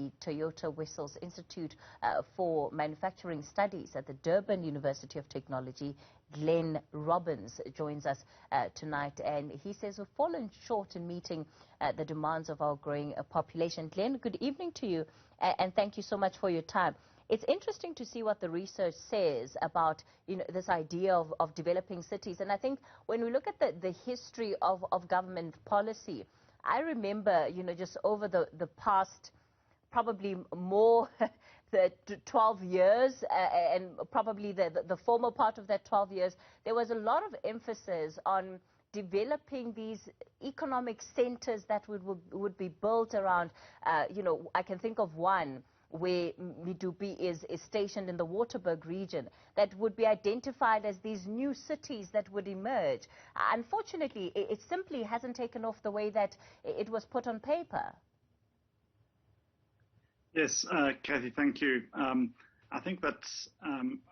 the Toyota Wessels Institute for Manufacturing Studies at the Durban University of Technology. Glen Gibbons joins us tonight, and he says we've fallen short in meeting the demands of our growing population. Glen, good evening to you, and thank you so much for your time. It's interesting to see what the research says about, this idea of developing cities. And I think when we look at the history of government policy, I remember, just over the past probably more the 12 years and probably the former part of that 12 years, there was a lot of emphasis on developing these economic centers that would be built around, I can think of one where Medupi is stationed in the Waterberg region, that would be identified as these new cities that would emerge. Unfortunately, it simply hasn't taken off the way that it was put on paper. Yes, Kathy, thank you. I think that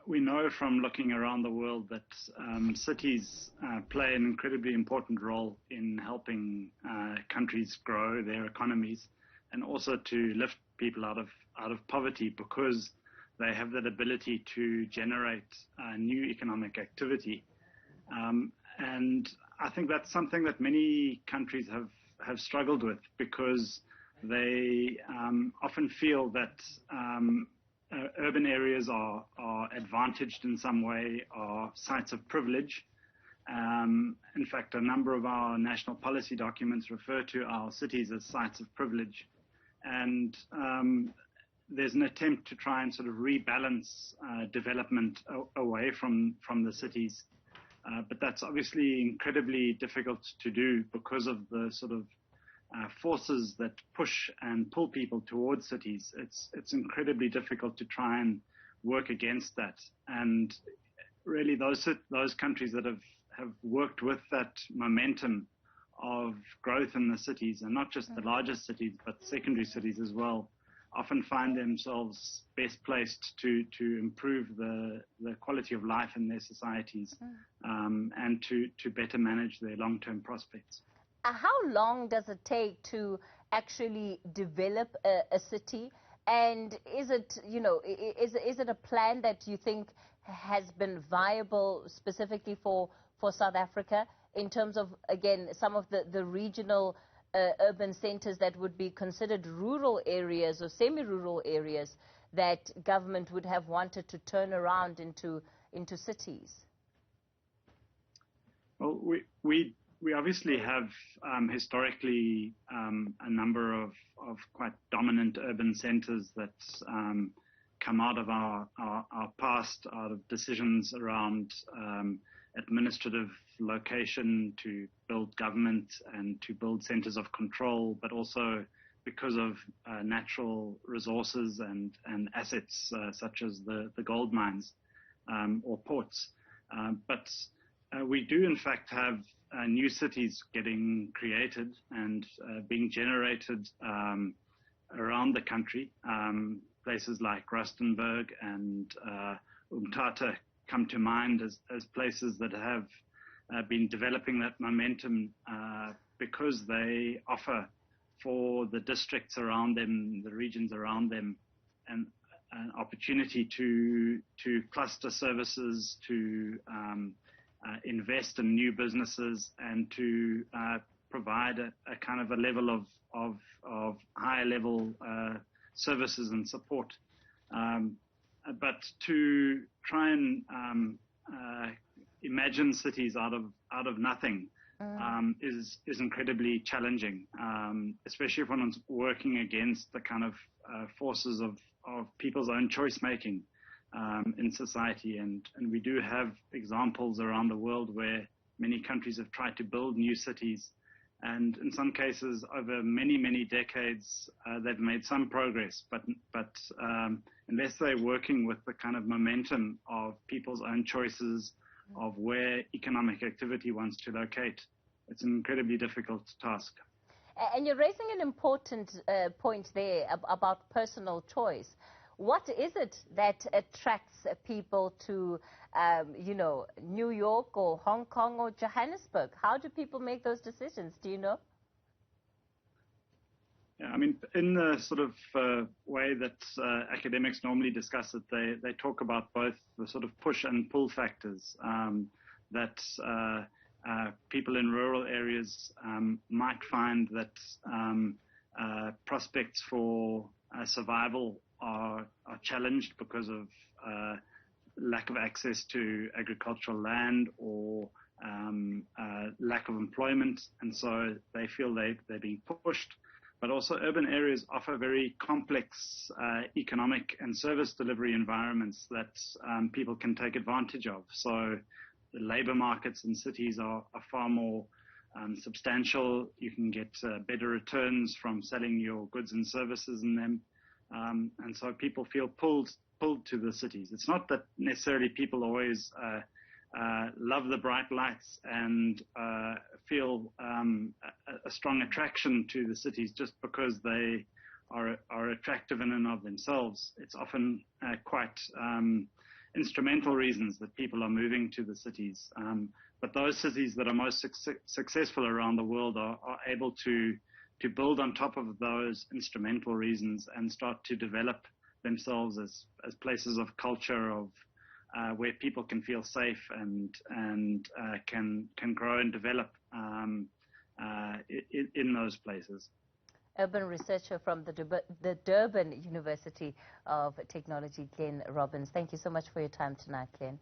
we know from looking around the world that cities play an incredibly important role in helping countries grow their economies, and also to lift people out of poverty, because they have that ability to generate new economic activity. And I think that's something that many countries have struggled with, because they often feel that urban areas are advantaged in some way, are sites of privilege. In fact, a number of our national policy documents refer to our cities as sites of privilege. And there's an attempt to try and sort of rebalance development away from the cities. But that's obviously incredibly difficult to do because of the sort of forces that push and pull people towards cities. It's incredibly difficult to try and work against that. And really those countries that have worked with that momentum of growth in the cities, and not just the largest cities, but secondary cities as well, often find themselves best placed to improve the quality of life in their societies, and to better manage their long-term prospects. How long does it take to actually develop a city? And is it, is it a plan that you think has been viable specifically for South Africa, in terms of, again, some of the regional urban centers that would be considered rural areas or semi-rural areas that government would have wanted to turn around into cities? Well, we obviously have historically a number of quite dominant urban centers that come out of our past, out of decisions around administrative location to build government and to build centers of control, but also because of natural resources and assets such as the gold mines or ports. But we do in fact have new cities getting created and being generated around the country. Places like Rustenburg and Umtata come to mind as places that have been developing that momentum because they offer for the districts around them, the regions around them, an opportunity to cluster services, to invest in new businesses, and to provide a kind of a level of higher level services and support. But to try and imagine cities out of nothing is incredibly challenging, especially if one's working against the kind of forces of people's own choice making in society. And we do have examples around the world where many countries have tried to build new cities, and in some cases over many, many decades they've made some progress, but unless they're working with the kind of momentum of people's own choices of where economic activity wants to locate, it's an incredibly difficult task. And you're raising an important point there about personal choice. What is it that attracts people to, New York or Hong Kong or Johannesburg? How do people make those decisions? Do you know? Yeah, I mean, in the sort of way that academics normally discuss it, they talk about both the sort of push and pull factors that people in rural areas might find that prospects for survival are challenged because of lack of access to agricultural land or lack of employment, and so they feel they're being pushed. But also urban areas offer very complex economic and service delivery environments that people can take advantage of. So the labor markets in cities are far more substantial. You can get better returns from selling your goods and services in them. And so people feel pulled to the cities. It's not that necessarily people always love the bright lights and feel a strong attraction to the cities just because they are attractive in and of themselves. It's often quite instrumental reasons that people are moving to the cities. But those cities that are most successful around the world are able to build on top of those instrumental reasons and start to develop themselves as places of culture, of where people can feel safe and can grow and develop in those places. Urban researcher from the Durban University of Technology, Glen Gibbons. Thank you so much for your time tonight, Glen.